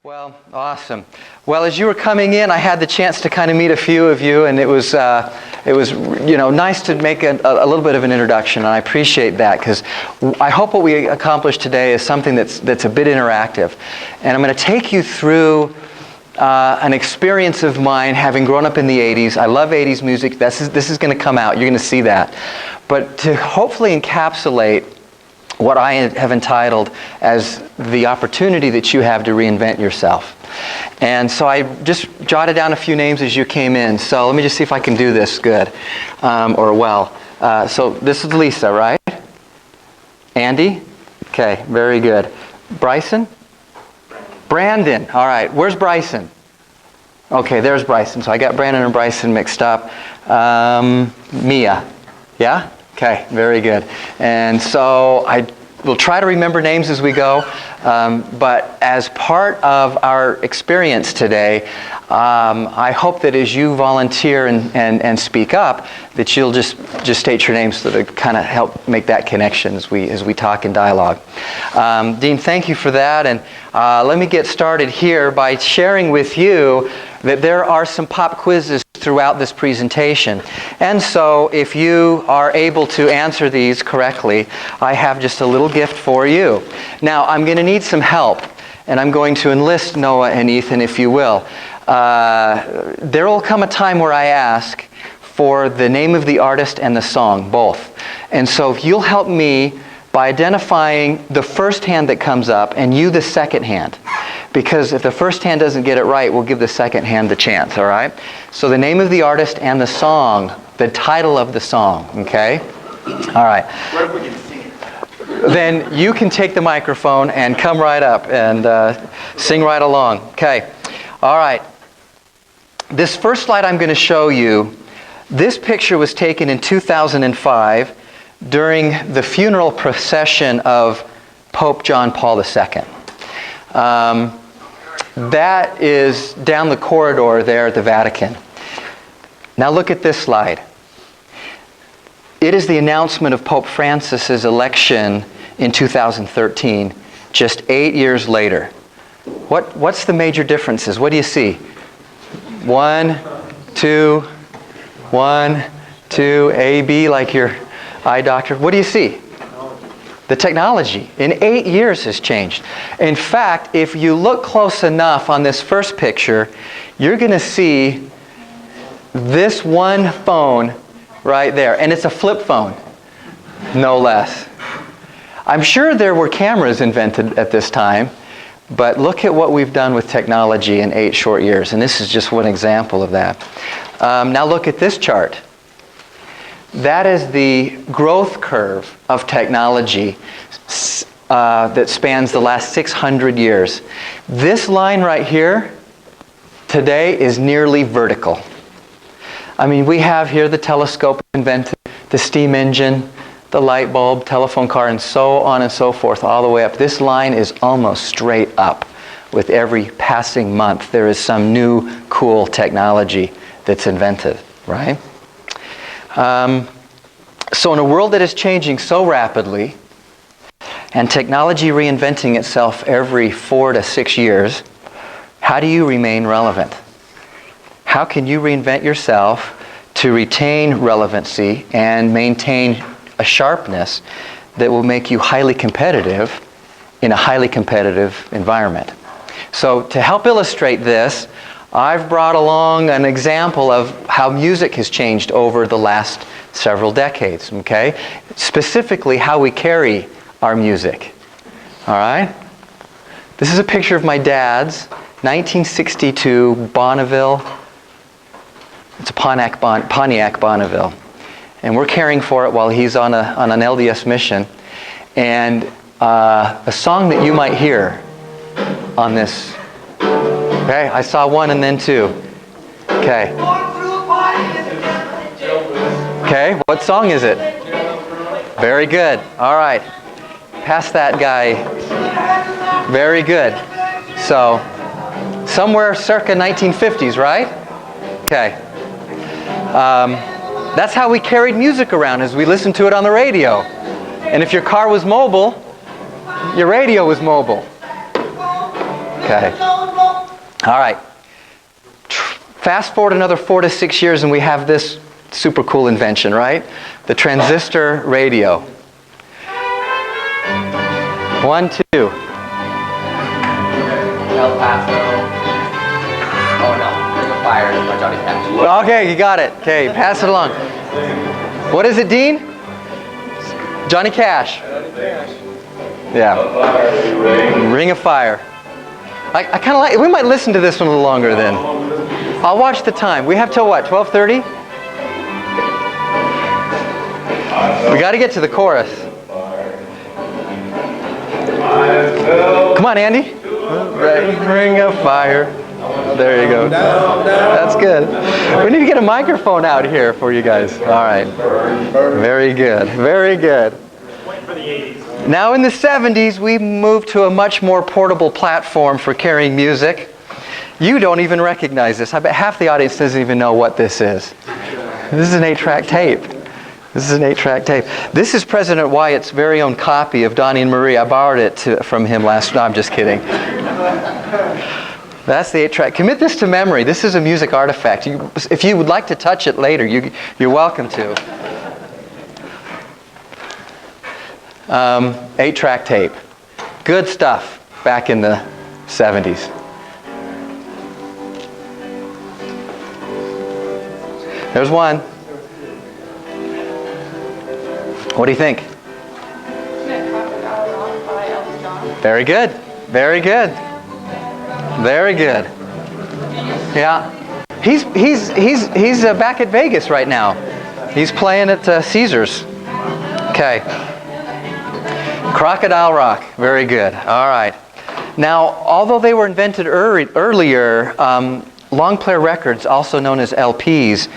Well, awesome. Well, as you were coming in, I had the chance to kind of meet a few of you, and it was nice to make a little bit of an introduction, and I appreciate that because I hope what we accomplished today is something that's a bit interactive. And I'm going to take you through an experience of mine having grown up in the 80s. I love 80s music. This is going to come out. You're going to see that. But to hopefully encapsulate what I have entitled as the opportunity that you have to reinvent yourself. And so I just jotted down a few names as you came in. So let me just see if I can do this good or well. So this is Lisa, right? Andy? Okay, very good. Bryson? Brandon. All right, where's Bryson? Okay, there's Bryson. So I got Brandon and Bryson mixed up. Mia? Yeah? Okay, very good. And so I will try to remember names as we go, but as part of our experience today, I hope that as you volunteer and speak up, that you'll just state your names so that it kind of help make that connection as we talk in dialogue. Dean, thank you for that, and let me get started here by sharing with you that there are some pop quizzes throughout this presentation. And so if you are able to answer these correctly, I have just a little gift for you. Now, I'm going to need some help, and I'm going to enlist Noah and Ethan, if you will. There will come a time where I ask for the name of the artist and the song, both. And so if you'll help me by identifying the first hand that comes up and you the second hand. Because if the first hand doesn't get it right, we'll give the second hand the chance, all right? So the name of the artist and the song, the title of the song, okay? All right. What if we can sing it? Then you can take the microphone and come right up and sing right along. Okay. All right. This first slide I'm going to show you, this picture was taken in 2005 during the funeral procession of Pope John Paul II. That is down the corridor there at the Vatican. Now look at this slide. It is the announcement of Pope Francis's election in 2013, just 8 years later. What's the major differences? What do you see? 1, 2, 1, 2, A, B, like your eye doctor. What do you see? The technology in 8 years has changed. In fact, if you look close enough on this first picture, you're going to see this one phone right there. And it's a flip phone, no less. I'm sure there were cameras invented at this time, but look at what we've done with technology in 8 short years. And this is just one example of that. Now look at this chart. That is the growth curve of technology that spans the last 600 years. This line right here today is nearly vertical. I mean, we have here the telescope invented, the steam engine, the light bulb, telephone car, and so on and so forth, all the way up. This line is almost straight up. With every passing month, there is some new cool technology that's invented, right? So in a world that is changing so rapidly, and technology reinventing itself every 4 to 6 years, how do you remain relevant? How can you reinvent yourself to retain relevancy and maintain a sharpness that will make you highly competitive in a highly competitive environment? So to help illustrate this, I've brought along an example of how music has changed over the last several decades, okay? Specifically, how we carry our music, all right? This is a picture of my dad's 1962 Bonneville. It's a Pontiac Bonneville. And we're caring for it while he's on an LDS mission. And a song that you might hear on this. Okay, I saw 1 and then 2. Okay. Okay, what song is it? Very good. All right. Pass that guy. Very good. So, somewhere circa 1950s, right? Okay. That's how we carried music around, as we listened to it on the radio. And if your car was mobile, your radio was mobile. Okay. All right. Fast forward another 4 to 6 years and we have this super cool invention, right? The transistor radio. 1, 2. El Paso. Oh no, Ring of Fire by Johnny Cash. Okay, you got it. Okay, pass it along. What is it, Dean? Johnny Cash. Yeah. Ring of Fire. I kind of like. We might listen to this one a little longer then. I'll watch the time. We have till what? 12:30. We got to get to the chorus. Come on, Andy. Ring of Fire. There you go. That's good. We need to get a microphone out here for you guys. All right. Very good. Very good. Now in the 70s, we moved to a much more portable platform for carrying music. You don't even recognize this. I bet half the audience doesn't even know what this is. This is an 8-track tape. This is an 8-track tape. This is President Wyatt's very own copy of Donnie and Marie. I borrowed it from him last... No, I'm just kidding. That's the 8-track. Commit this to memory. This is a music artifact. If you would like to touch it later, you're welcome to. 8-track tape. Good stuff back in the 70s. There's one. What do you think? Very good. Very good. Very good. Yeah. He's back at Vegas right now. He's playing at Caesars. Okay. Crocodile Rock. Very good. All right. Now, although they were invented earlier, long player records, also known as LPs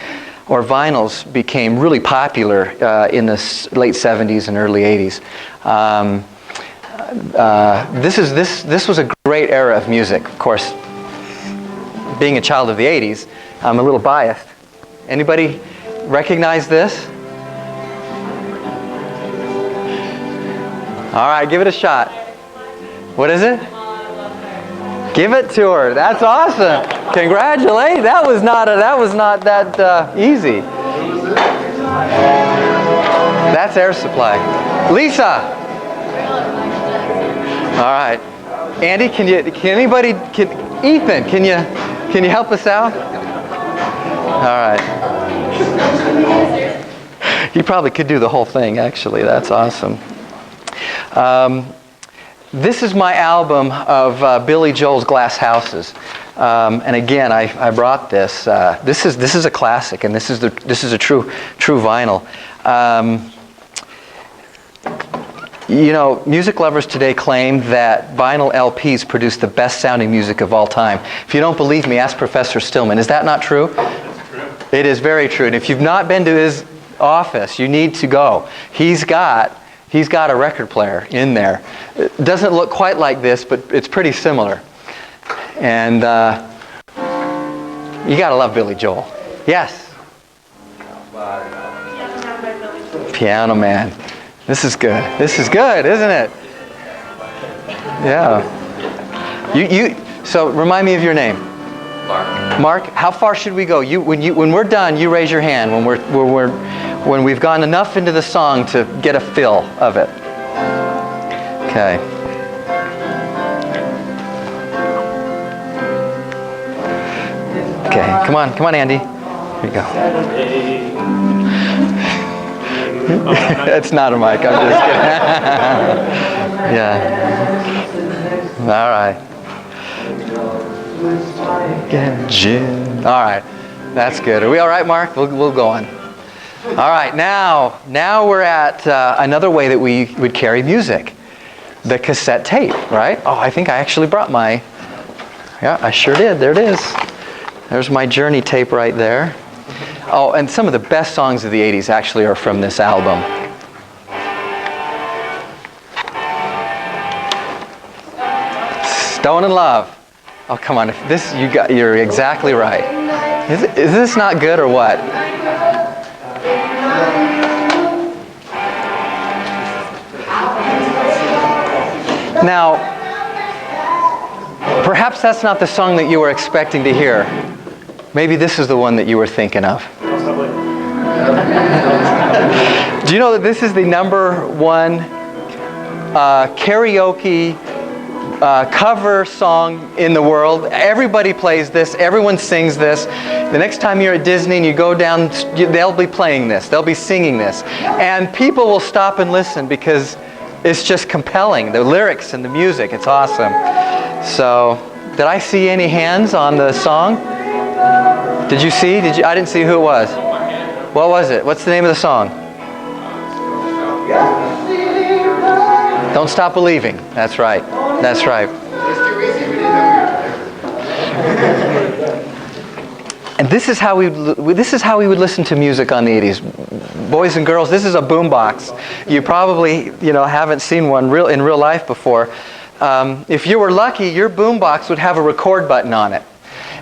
or vinyls, became really popular in the late 70s and early 80s. This was a great era of music. Of course, being a child of the 80s, I'm a little biased. Anybody recognize this? All right, give it a shot. What is it? Give it to her. That's awesome. Congratulations. That was not that easy. That's Air Supply. Lisa. All right. Andy, Ethan, can you help us out? All right. He probably could do the whole thing, actually. That's awesome. This is my album of Billy Joel's Glass Houses, and again, I brought this. This is a classic, and this is a true vinyl. You know, music lovers today claim that vinyl LPs produce the best sounding music of all time. If you don't believe me, ask Professor Stillman. Is that not true? It's true. It is very true. And if you've not been to his office, you need to go. He's got a record player in there. It doesn't look quite like this, but it's pretty similar. And you got to love Billy Joel. Yes? Piano Man. This is good. This is good, isn't it? Yeah. So remind me of your name. Mark. Mark, how far should we go? When we're done, you raise your hand when we've gone enough into the song to get a feel of it. Okay. Okay, come on, Andy. Here you go. It's not a mic, I'm just kidding. Yeah. All right. All right. That's good. Are we all right, Mark? We'll go on. All right, now we're at another way that we would carry music. The cassette tape, right? Oh, I think I actually brought my... Yeah, I sure did. There it is. There's my Journey tape right there. Oh, and some of the best songs of the 80s actually are from this album. Stone in Love. Oh, come on. You're exactly right. Is this not good or what? Now, Perhaps that's not the song that you were expecting to hear. Maybe this is the one that you were thinking of. Do you know that this is the #1 karaoke cover song in the world? Everybody plays this. Everyone sings this. The next time you're at Disney and you go down, they'll be playing this. They'll be singing this. And people will stop and listen because it's just compelling. The lyrics and the music, it's awesome. So, did I see any hands on the song? Did you see? I didn't see who it was. What was it? What's the name of the song? Don't Stop Believing. That's right. That's right. And this is how we would listen to music on the 80s. Boys and girls, this is a boombox. You probably haven't seen one in real life before. If you were lucky, your boombox would have a record button on it.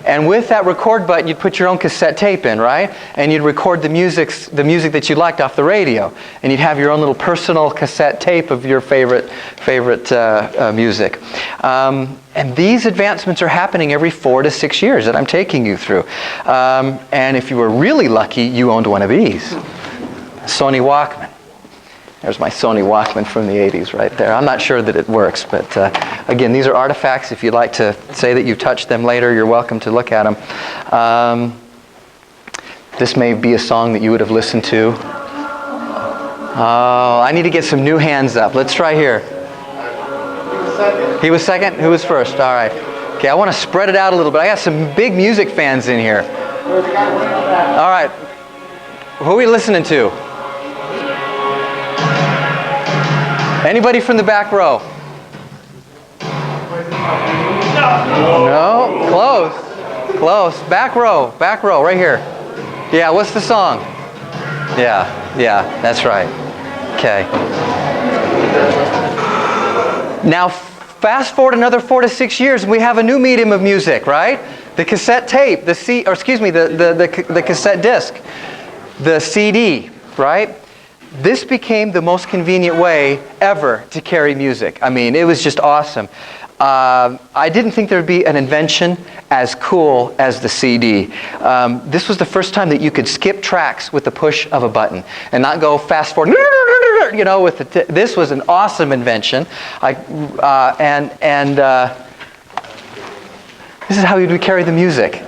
And with that record button, you'd put your own cassette tape in, right? And you'd record the music that you liked off the radio. And you'd have your own little personal cassette tape of your favorite music. And these advancements are happening every 4 to 6 years that I'm taking you through. And if you were really lucky, you owned one of these. Sony Walkman. There's my Sony Walkman from the 80s right there. I'm not sure that it works, but again, these are artifacts. If you'd like to say that you touched them later, you're welcome to look at them. This may be a song that you would have listened to. Oh, I need to get some new hands up. Let's try here. He was second? Who was first? All right. Okay, I want to spread it out a little bit. I got some big music fans in here. All right. Who are we listening to? Anybody from the back row? No? Close. Close. Back row, right here. Yeah, what's the song? Yeah, that's right. Okay. Now, fast forward another 4 to 6 years, and we have a new medium of music, right? The cassette tape, the cassette disc, the CD, right? This became the most convenient way ever to carry music. I mean, it was just awesome. I didn't think there would be an invention as cool as the CD. This was the first time that you could skip tracks with the push of a button and not go fast forward. This was an awesome invention. This is how you would carry the music.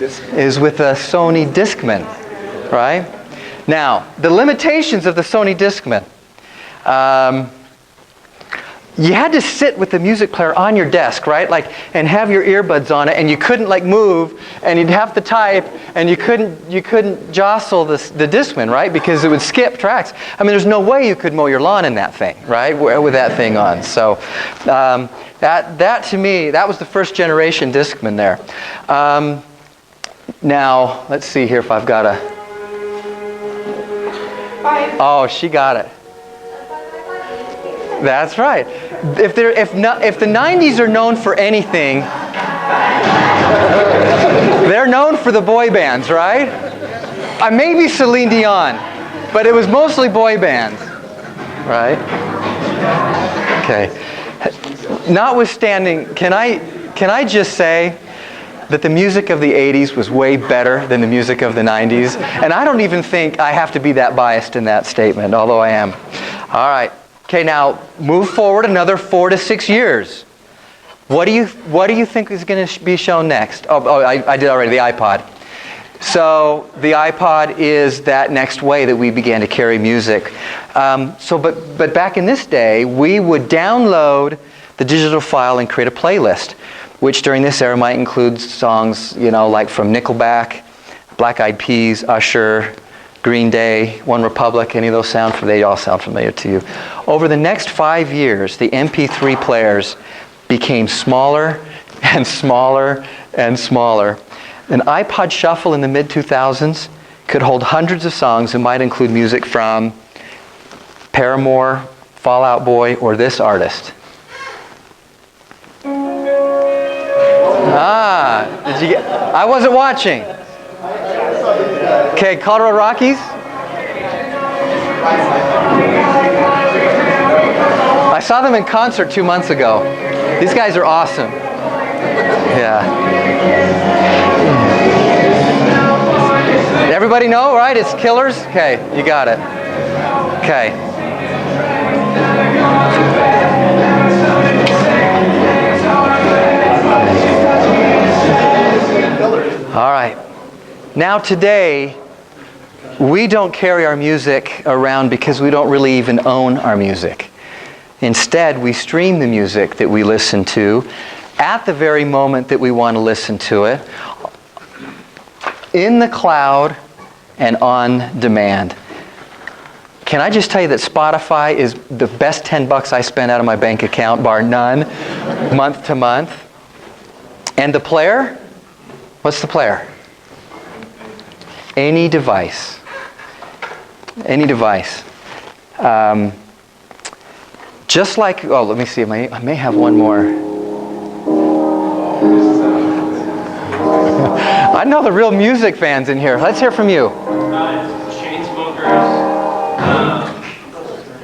Is with a Sony Discman, right? Now, the limitations of the Sony Discman. You had to sit with the music player on your desk, right? And have your earbuds on it, and you couldn't move, and you'd have to type, and you couldn't jostle the Discman, right? Because it would skip tracks. I mean, there's no way you could mow your lawn in that thing, right? With that thing on. So that to me, that was the first generation Discman there. Now, let's see here if I've got a. Oh, she got it. That's right. If the 90s are known for anything, they're known for the boy bands, right? Maybe Celine Dion, but it was mostly boy bands, right? Okay. Notwithstanding, can I just say that the music of the 80s was way better than the music of the 90s? And I don't even think I have to be that biased in that statement, although I am. All right. Okay, now move forward another 4 to 6 years. What do you think is going to be shown next? I did already, the iPod. So the iPod is that next way that we began to carry music. But back in this day, we would download the digital file and create a playlist, which during this era might include songs, like from Nickelback, Black Eyed Peas, Usher, Green Day, One Republic. Any of those they all sound familiar to you. Over the next 5 years, the MP3 players became smaller and smaller and smaller. An iPod Shuffle in the mid-2000s could hold hundreds of songs and might include music from Paramore, Fall Out Boy, or this artist. Did you get? I wasn't watching. Okay, Colorado Rockies. I saw them in concert 2 months ago. These guys are awesome. Yeah. Everybody know, right? It's Killers? Okay, you got it. Okay. All right. Now today, we don't carry our music around because we don't really even own our music. Instead, we stream the music that we listen to at the very moment that we want to listen to it, in the cloud and on demand. Can I just tell you that Spotify is the best $10 I spend out of my bank account, bar none, month to month. And the player? What's the player? Any device. Any device. Just like, oh, let me see, I may have one more. I know the real music fans in here. Let's hear from you. Chainsmokers.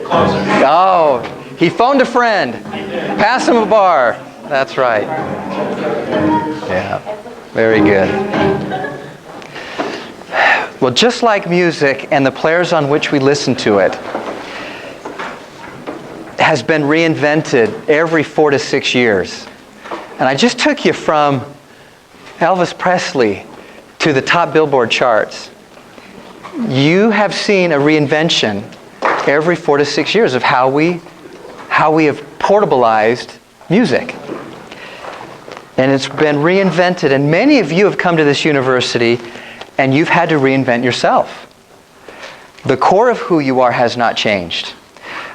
Closer. Oh, he phoned a friend. Pass him a bar. That's right. Yeah, very good. Well, just like music and the players on which we listen to it has been reinvented every 4 to 6 years. And I just took you from Elvis Presley to the top Billboard charts. You have seen a reinvention every 4 to 6 years of how we have portabilized music. And it's been reinvented, and many of you have come to this university and you've had to reinvent yourself. The core of who you are has not changed,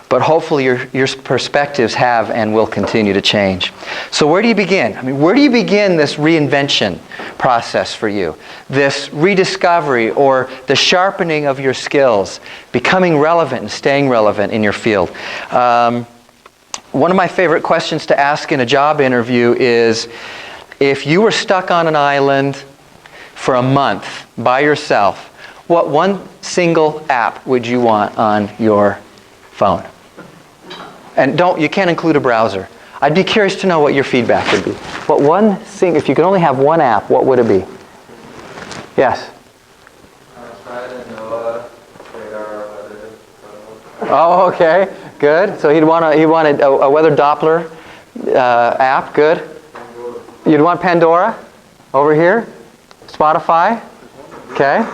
but hopefully your perspectives have and will continue to change. So where do you begin? I mean, where do you begin this reinvention process for you? This rediscovery or the sharpening of your skills, becoming relevant and staying relevant in your field. One of my favorite questions to ask in a job interview is, if you were stuck on an island for a month by yourself, what one single app would you want on your phone? And you can't include a browser. I'd be curious to know what your feedback would be. If you could only have one app, what would it be? Yes? Oh, okay. Good. So he wanted a weather Doppler app. Good. You'd want Pandora over here? Spotify? Okay.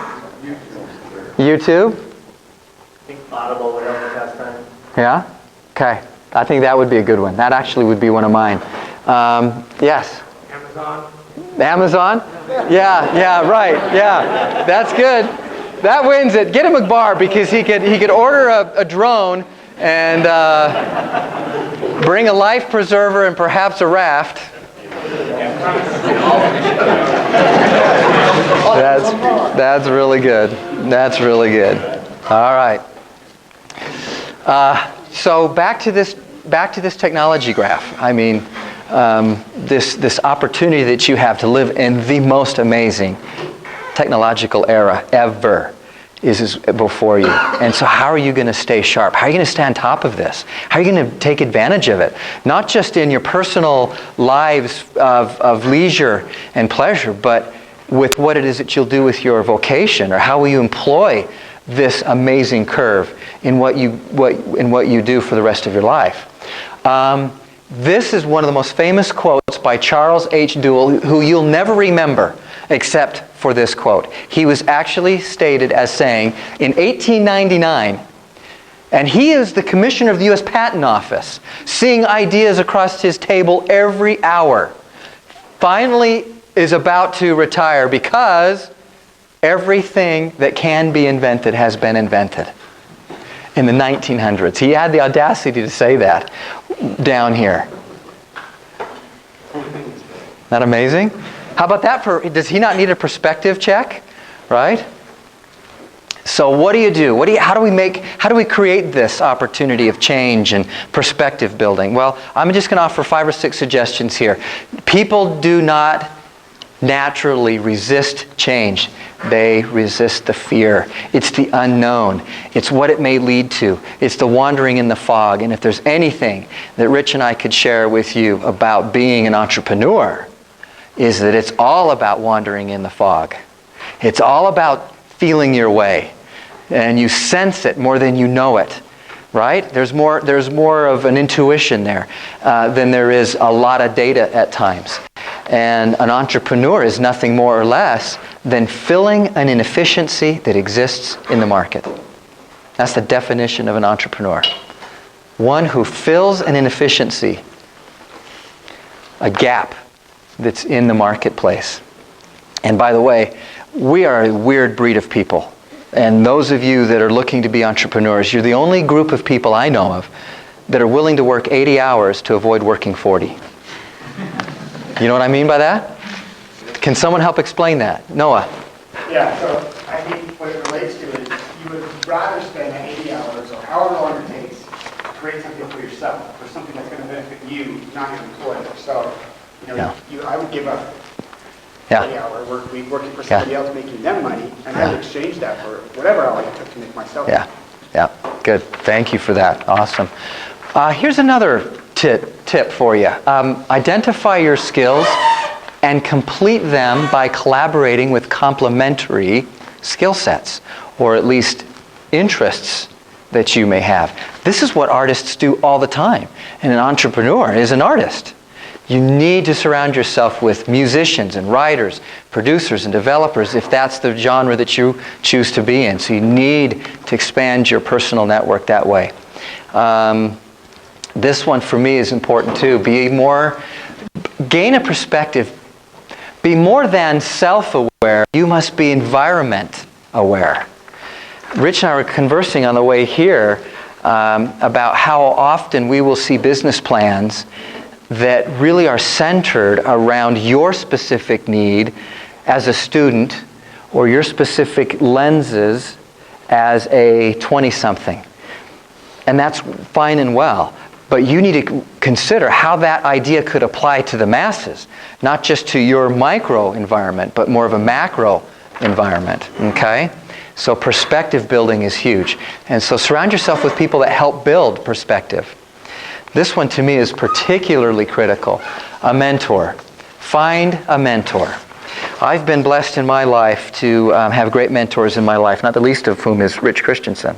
YouTube? I think Audible would have the best time. Yeah? Okay. I think that would be a good one. That actually would be one of mine. Yes? Amazon? Amazon? Yeah, right. Yeah. That's good. That wins it. Get him a bar because he could order a drone and bring a life preserver and perhaps a raft. That's really good. That's really good. All right. So back to this technology graph. I mean, this opportunity that you have to live in the most amazing technological era ever is before you. And so how are you going to stay sharp? How are you going to stay on top of this? How are you going to take advantage of it? Not just in your personal lives of leisure and pleasure, but with what it is that you'll do with your vocation, or how will you employ this amazing curve in what you do for the rest of your life. This is one of the most famous quotes by Charles H. Dewey, who you'll never remember except for this quote. He was actually stated as saying in 1899, and he is the commissioner of the U.S. Patent Office, seeing ideas across his table every hour, finally is about to retire because everything that can be invented has been invented. In the 1900s. He had the audacity to say that down here. Isn't that amazing? How about that does he not need a perspective check? Right? So what do you do? How do we create this opportunity of change and perspective building? Well, I'm just going to offer 5 or 6 suggestions here. People do not naturally resist change. They resist the fear. It's the unknown. It's what it may lead to. It's the wandering in the fog. And if there's anything that Rich and I could share with you about being an entrepreneur, is that it's all about wandering in the fog. It's all about feeling your way. And you sense it more than you know it. Right? There's more of an intuition there than there is a lot of data at times. And an entrepreneur is nothing more or less than filling an inefficiency that exists in the market. That's the definition of an entrepreneur. One who fills an inefficiency, a gap that's in the marketplace. And by the way, we are a weird breed of people. And those of you that are looking to be entrepreneurs, you're the only group of people I know of that are willing to work 80 hours to avoid working 40. You know what I mean by that? Can someone help explain that? Noah. Yeah, so I think what it relates to is you would rather spend 80 hours or however long it takes to create something for yourself, for something that's going to benefit you, not your employer. So, I would give up 80-hour work week working for somebody else making them money, and I would exchange that for whatever hour it took to make myself money. Yeah, good. Thank you for that. Awesome. Here's another tip for you. Identify your skills and complete them by collaborating with complementary skill sets, or at least interests that you may have. This is what artists do all the time, and an entrepreneur is an artist. You need to surround yourself with musicians and writers, producers and developers if that's the genre that you choose to be in. So you need to expand your personal network that way. This one for me is important too. Gain a perspective. Be more than self-aware. You must be environment aware. Rich and I were conversing on the way here about how often we will see business plans that really are centered around your specific need as a student or your specific lenses as a 20-something. And that's fine and well. But you need to consider how that idea could apply to the masses, not just to your micro environment, but more of a macro environment. Okay? So perspective building is huge. And so surround yourself with people that help build perspective. This one to me is particularly critical. A mentor. Find a mentor. I've been blessed in my life to have great mentors in my life, not the least of whom is Rich Christensen.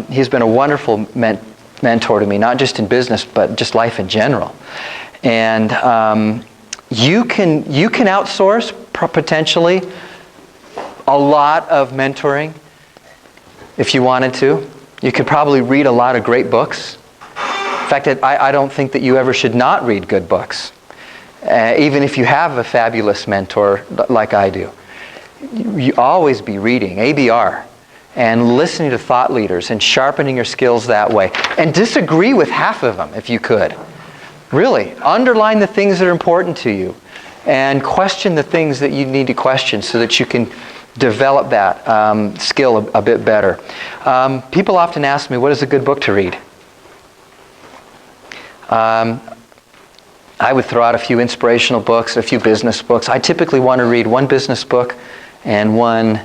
He's been a wonderful mentor to me, not just in business, but just life in general. And you can outsource potentially a lot of mentoring if you wanted to. You could probably read a lot of great books. In fact, I don't think that you ever should not read good books, even if you have a fabulous mentor like I do. You always be reading, ABR, and listening to thought leaders and sharpening your skills that way. And disagree with half of them if you could. Really, underline the things that are important to you and question the things that you need to question so that you can develop that skill a bit better. People often ask me, what is a good book to read? I would throw out a few inspirational books, a few business books. I typically want to read one business book and one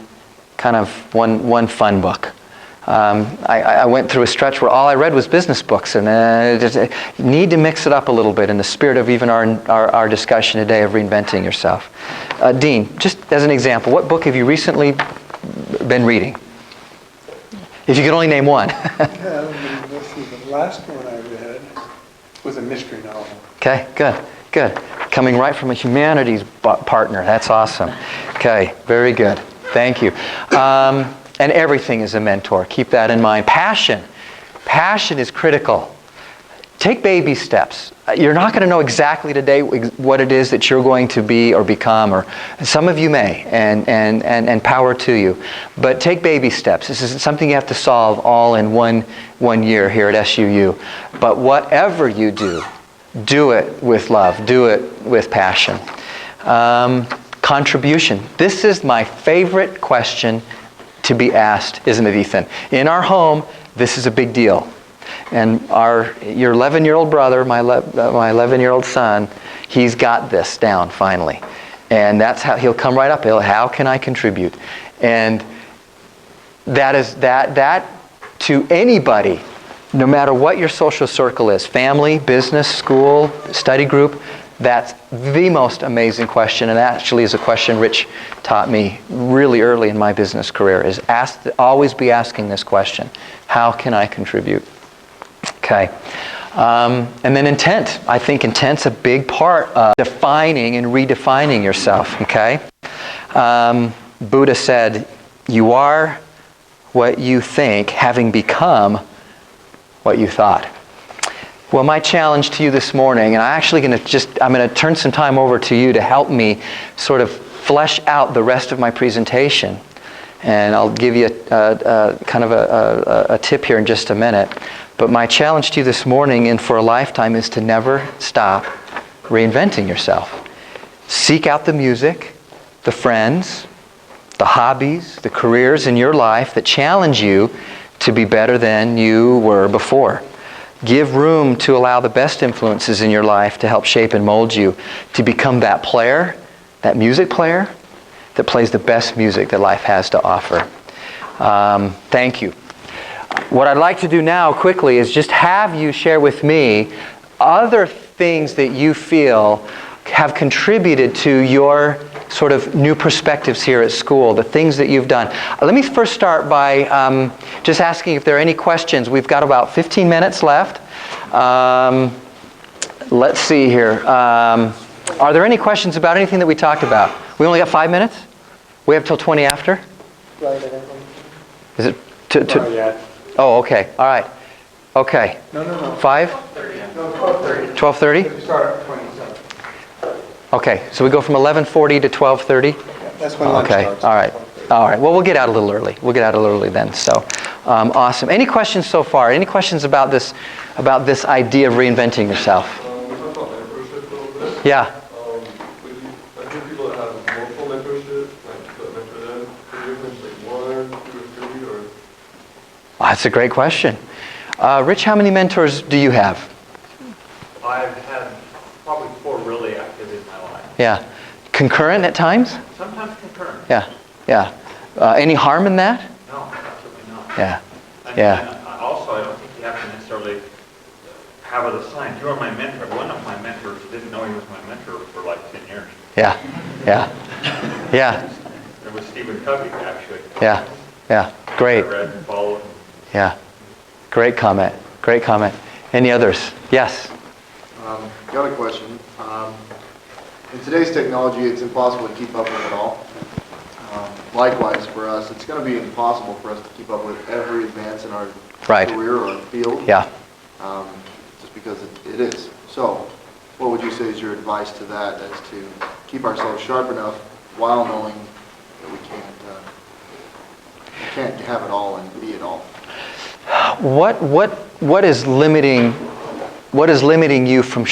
fun book. I went through a stretch where all I read was business books, and just need to mix it up a little bit in the spirit of even our discussion today of reinventing yourself. Dean, just as an example, what book have you recently been reading? If you could only name one. Let's see, the last one I read was a mystery novel. Okay, good. Coming right from a humanities partner. That's awesome. Okay, very good. Thank you. And everything is a mentor. Keep that in mind. Passion. Passion is critical. Take baby steps. You're not going to know exactly today what it is that you're going to be or become, or some of you may, and power to you. But take baby steps. This isn't something you have to solve all in one year here at SUU. But whatever you do, do it with love. Do it with passion. Contribution. This is my favorite question to be asked, isn't it, Ethan? In our home, this is a big deal. And your 11-year-old brother, my 11-year-old son, he's got this down finally. And that's how he'll come right up. How can I contribute? And that to anybody, no matter what your social circle is, family, business, school, study group, That's the most amazing question, and actually is a question Rich taught me really early in my business career, is always be asking this question: how can I contribute? Okay. And then intent. I think intent's a big part of defining and redefining yourself, okay? Buddha said, you are what you think, having become what you thought. Well, my challenge to you this morning, and I'm going to turn some time over to you to help me sort of flesh out the rest of my presentation. And I'll give you kind of a tip here in just a minute. But my challenge to you this morning and for a lifetime is to never stop reinventing yourself. Seek out the music, the friends, the hobbies, the careers in your life that challenge you to be better than you were before. Give room to allow the best influences in your life to help shape and mold you to become that player, that music player that plays the best music that life has to offer. Thank you. What I'd like to do now quickly is just have you share with me other things that you feel have contributed to your sort of new perspectives here at school, the things that you've done. Let me first start by just asking if there are any questions. We've got about 15 minutes left. Let's see here. Are there any questions about anything that we talked about? We only got 5 minutes? We have till 20 after? Is it? Not yet. Oh, okay. All right. Okay. No. 5? No, 12:30. 12:30? We start at 27. Okay. So we go from 11:40 to 12:30? That's when lunch Okay. starts. All right. All right. Well, we'll get out a little early. We'll get out a little early then. So, awesome. Any questions so far? Any questions about this idea of reinventing yourself? We talked about mentorship a little bit. Yeah. I hear people that have multiple mentorship, like to mentor them. Can you mention like 1, 2, or 3, or? Oh, that's a great question. Rich, how many mentors do you have? I've had probably 4 really active in my life. Yeah. Concurrent at times? Sometimes concurrent. Yeah. Yeah. Any harm in that? No, absolutely not. Yeah. And, Yeah. and also, I don't think you have to necessarily have it assigned. You are my mentor. One of my mentors didn't know he was my mentor for like 10 years. Yeah. Yeah. Yeah. It was Stephen Covey, actually. Yeah. Yeah. Great. I read and followed. Yeah. Great comment. Great comment. Any others? Yes. Got a question. In today's technology, it's impossible to keep up with it all. Likewise, for us, it's going to be impossible for us to keep up with every advance in our Right. career or field. Yeah. Just because it is. So, what would you say is your advice to that, as to keep ourselves sharp enough while knowing that we can't have it all and be it all? What is limiting you from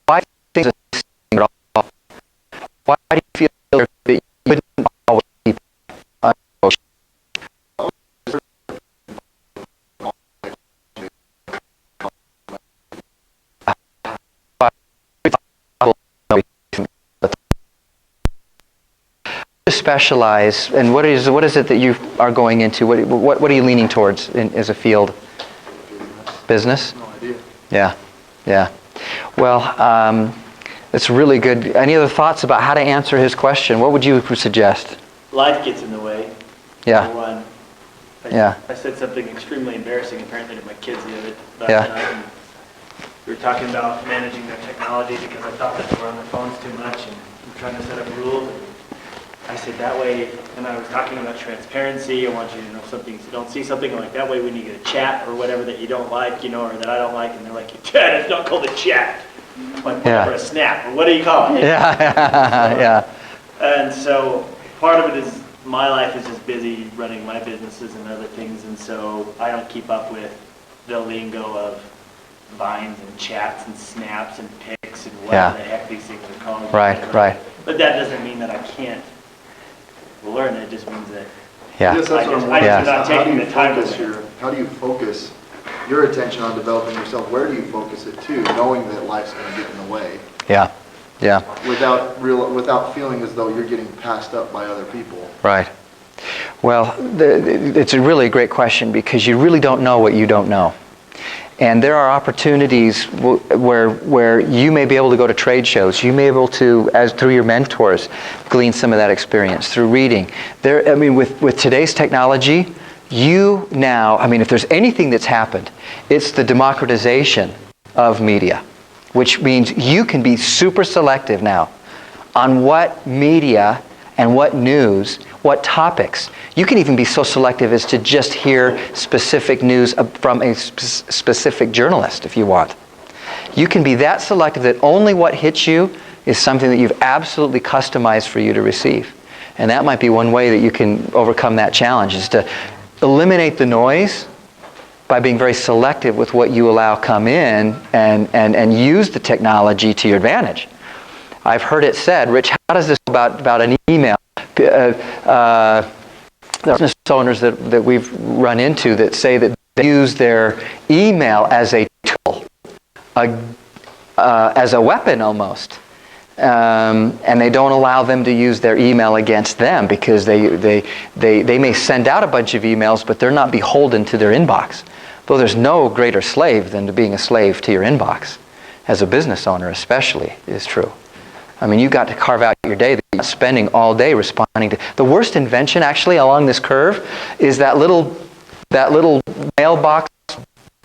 why things are at all? Why do you feel that you wouldn't always keep specialize, and what is it that you are going into? What are you leaning towards as a field? Business? No idea. Yeah. Well, it's really good. Any other thoughts about how to answer his question? What would you suggest? Life gets in the way. Yeah. Number one. Yeah. I said something extremely embarrassing apparently to my kids the other last Yeah. night. And we were talking about managing their technology because I thought that they were on their phones too much, and I'm trying to set up rules. And I said that way, and I was talking about transparency. I want you to know something, so don't see something like that way when you get a chat or whatever that you don't like, or that I don't like, and they're like, Dad, it's not called a chat. Like Yeah. or a snap, or what do you call it? Yeah. And so part of it is my life is just busy running my businesses and other things, and so I don't keep up with the lingo of vines and chats and snaps and pics and whatever the heck these things are called. Right. But that doesn't mean that I can't learn it. It just means that Yeah. Yes, that's what I'm I wondering. just not How do taking you the time to focus learn. how do you focus your attention on developing yourself? Where do you focus it to, knowing that life's going to get in the way, Yeah. without feeling as though you're getting passed up by other people? Right. Well, it's a really great question because you really don't know what you don't know. And there are opportunities where you may be able to go to trade shows. You may be able to, as through your mentors, glean some of that experience through reading. With today's technology, if there's anything that's happened, it's the democratization of media, which means you can be super selective now on what media and what news, what topics. You can even be so selective as to just hear specific news from a specific journalist if you want. You can be that selective that only what hits you is something that you've absolutely customized for you to receive. And that might be one way that you can overcome that challenge, is to eliminate the noise by being very selective with what you allow come in and use the technology to your advantage. I've heard it said, Rich, how does this about an email? There are business owners that we've run into that say that they use their email as a tool, as a weapon almost. And they don't allow them to use their email against them because they may send out a bunch of emails, but they're not beholden to their inbox. Though there's no greater slave than to being a slave to your inbox. As a business owner especially is true. I mean, you've got to carve out your day that you're spending all day responding to. The worst invention actually along this curve is that little mailbox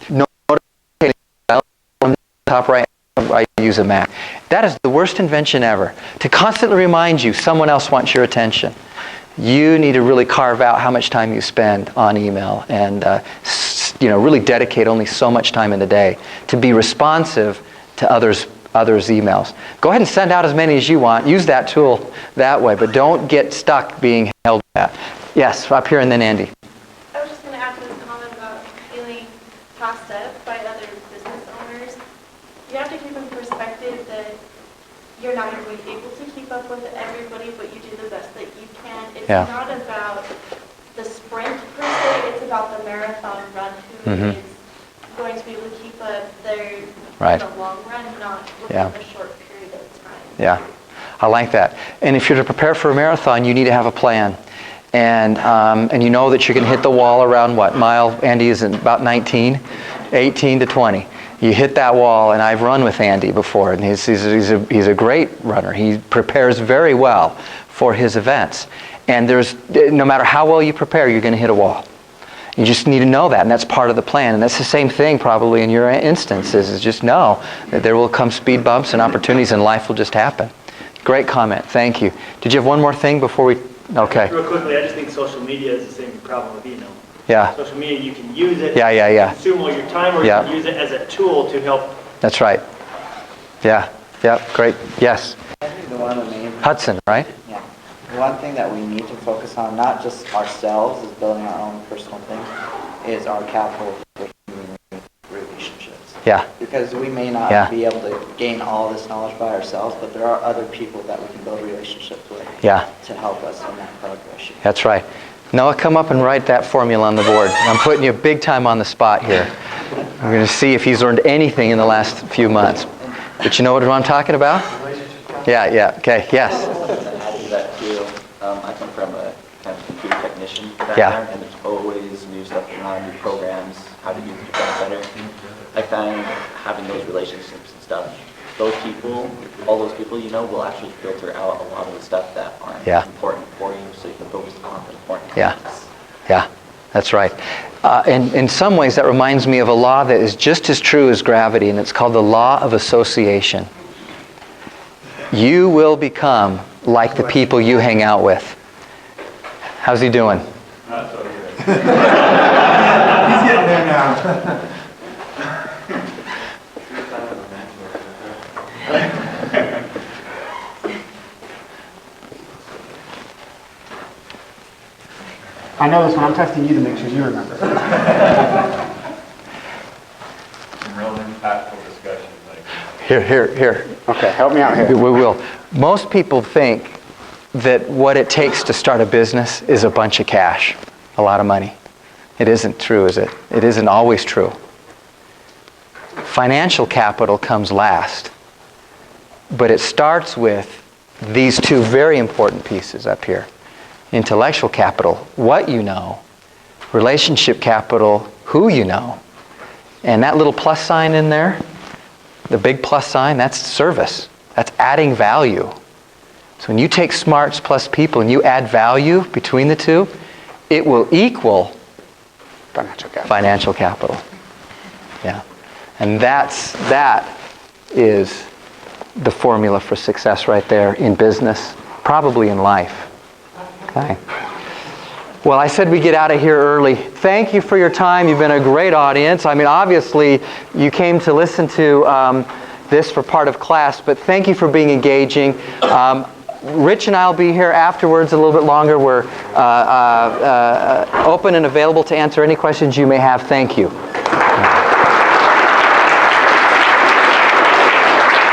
notification bell on the top right. I use a Mac. That is the worst invention ever. To constantly remind you someone else wants your attention. You need to really carve out how much time you spend on email and really dedicate only so much time in the day to be responsive to others' emails. Go ahead and send out as many as you want. Use that tool that way, but don't get stuck being held back. Yes, up here and then Andy. I was just going to add to this comment about feeling passed up by other business owners. You have to keep in perspective that you're not going to be able to keep up with everybody, but you do the best that you can. It's not about the sprint per se, it's about the marathon run who is going to be able to keep up their in the long run, not within a short period of time. Yeah, I like that. And if you're to prepare for a marathon, you need to have a plan. And you know that you're going to hit the wall around what? Andy is about 18 to 20. You hit that wall, and I've run with Andy before, and he's a great runner. He prepares very well for his events. And no matter how well you prepare, you're going to hit a wall. You just need to know that, and that's part of the plan. And that's the same thing probably in your instance, is just know that there will come speed bumps and opportunities, and life will just happen. Great comment. Thank you. Did you have one more thing before we... Okay. Real quickly, I just think social media is the same problem with email. Yeah. Social media, you can use it to consume all your time, or you can use it as a tool to help. That's right. Yeah. Great. Yes. I think one of the main... Hudson, right? Yeah. One thing that we need to focus on, not just ourselves as building our own personal thing, is our capital for human relationships. Yeah. Because we may not be able to gain all this knowledge by ourselves, but there are other people that we can build relationships with to help us in that progression. That's right. Noah, come up and write that formula on the board. I'm putting you big time on the spot here. We're going to see if he's learned anything in the last few months. But you know what I'm talking about? Yeah. Okay, yes. I come from a kind of computer technician background, and there's always new stuff going on, new programs, how to use the program better. I find having those relationships and stuff, all those people will actually filter out a lot of the stuff that aren't important for you, so you can focus on the important things. Yeah, that's right. In some ways, that reminds me of a law that is just as true as gravity, and it's called the law of association. You will become like the people you hang out with. How's he doing? Not so good. He's getting there now. I know this one. I'm testing you to make sure you remember. Some real impactful discussion. Here. Okay, help me out here. We will. Most people think that what it takes to start a business is a bunch of cash, a lot of money. It isn't true, is it? It isn't always true. Financial capital comes last, but it starts with these two very important pieces up here. Intellectual capital, what you know. Relationship capital, who you know. And that little plus sign in there, the big plus sign, that's service. That's adding value. So when you take smarts plus people and you add value between the two, it will equal financial capital. Yeah. And that is the formula for success right there in business, probably in life. Okay. Well, I said we get out of here early. Thank you for your time. You've been a great audience. I mean, obviously, you came to listen to this for part of class, but thank you for being engaging. Rich and I will be here afterwards a little bit longer. We're open and available to answer any questions you may have. Thank you.